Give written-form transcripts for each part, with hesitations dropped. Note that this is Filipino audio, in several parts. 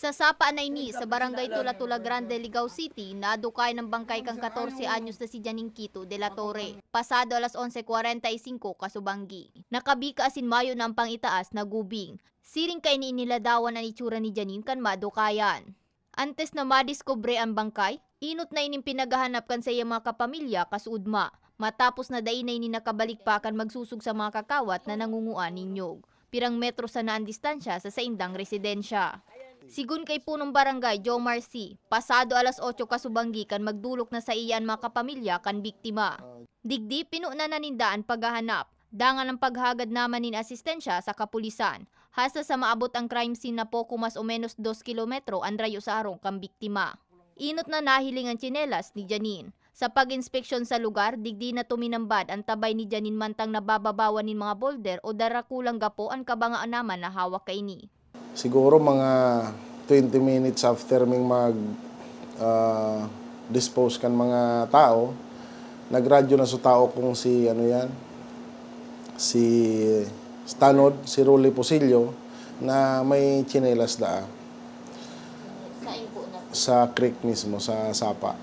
Sa Sapa na ini, sa barangay Tula-Tula Grande, Ligao City, naadukay ng bangkay kang 14 anyos na si Janine Quito de la Torre, pasado alas 11:45 kasubanggi. Nakabika asin mayo ng pangitaas na gubing. Siring kay ni iniladawan ang itsura ni Janine kan madukayan. Antes na madiskubre ang bangkay, inot na ining pinagahanap kan sa iyang mga kapamilya kasudma, matapos na dainay ni nakabalik pa kan magsusug sa mga kakawat na nangunguan ni Nyog. Pirang metro sa naan distansya sa saindang residensya. Sigun kay punong barangay Jomar C, pasado alas 8 kasubanggi kan magdulok na sa iyan mga kapamilya kan biktima. Digdi pinuna na nindaan paghahanap, dangan ang paghagad naman nin asistensya sa kapulisan, hasta sa maabot ang crime scene na poko mas o menos 2 kilometro ang rayo sa arong kang biktima. Inot na nahiling ang tsinelas ni Janine. Sa pag-inspeksyon sa lugar, digdi na tuminambad ang tabay ni Janine mantang nabababawan nin mga boulder o darakulang gapo ang kabangaan naman na hawak kaini. Siguro mga 20 minutes after ming dispose kan mga tao, nagradyo na sa tao kung si si Stanod, si Rolly Posillo, na may tsinelas sa creek mismo, sa Sapa.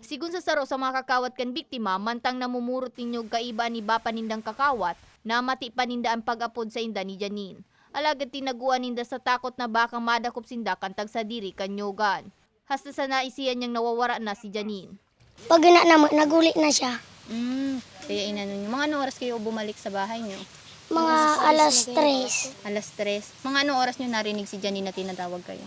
Sigun sa saro sa mga kakawat kan biktima, mantang namumurot ninyo kaiba ni ba panindang kakawat, na mati paninda ang pag-apod sa inda ni Janine. Alagad tinaguan ninda sa takot na baka madakop sinda kantag sa diri kanyogan. Hasta sa naisiyan niyang nawawara na si Janine. Pag naguli na siya. Kaya inano niyo. Mga anong oras kayo bumalik sa bahay niyo? Mga alas 3. Alas 3. Mga anong oras niyo narinig si Janine na tinatawag kayo?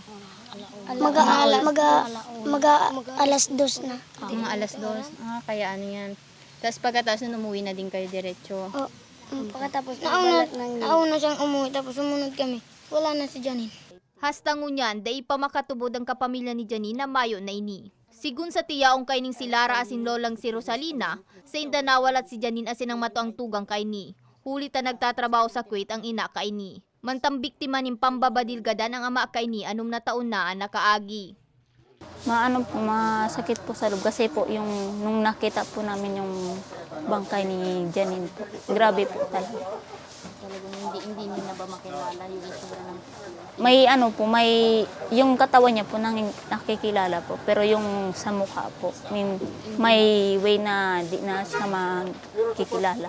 Alas 2 na. Mga alas 2. Kaya ano yan. Tapos pagkatapos nun umuwi na din kayo diretso. Pagkatapos nauna siyang umuwi, tapos sumunod kami. Wala na si Janine. Hasta ngunyan, day pa makatubod ang kapamilya ni Janine na mayo na ini. Sigun sa tiyaong kaining si Lara asin lolang si Rosalina, sa inda nawalat si Janine asin ang mato ang tugang kaini. Huli ta nagtatrabaho sa Kuwait ang ina kaini. Mantang biktima ning pambabadilgadan ang ama kaini anum na taon na ang nakaagi. Masakit po sa loob kasi po yung nung nakita po namin yung bangkay ni Janine po. Grabe po talaga. Talagang hindi na ba makilala yung itsura ng... May yung katawan niya po nakikilala po, pero yung sa mukha po, may way na di na siya makikilala.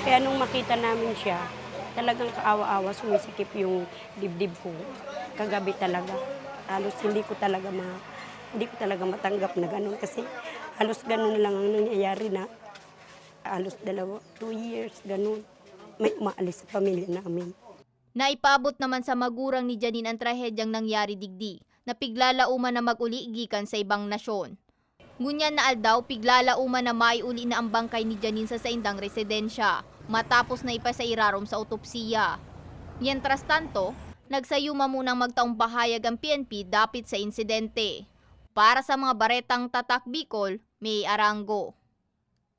Kaya nung makita namin siya, talagang kaawa-awa, sumisikip yung dibdib ko. Kagabi talaga. Halos hindi ko talaga matanggap na gano'n kasi halos gano'n lang ang nangyayari na halos 2 years, gano'n. May umaalis sa pamilya namin. Naipabot naman sa magurang ni Janine ang trahedyang nangyari digdi, na piglalauman na mag-uli gikan sa ibang nasyon. Ngunyan na aldaw, piglalauman na maiuli na ang bangkay ni Janine sa saindang residensya, matapos na ipasairarom sa autopsiya. Mientras tanto, nagsayuma munang magtaong pahayag ang PNP dapit sa insidente. Para sa mga baretang Tatak Bicol, May Arango.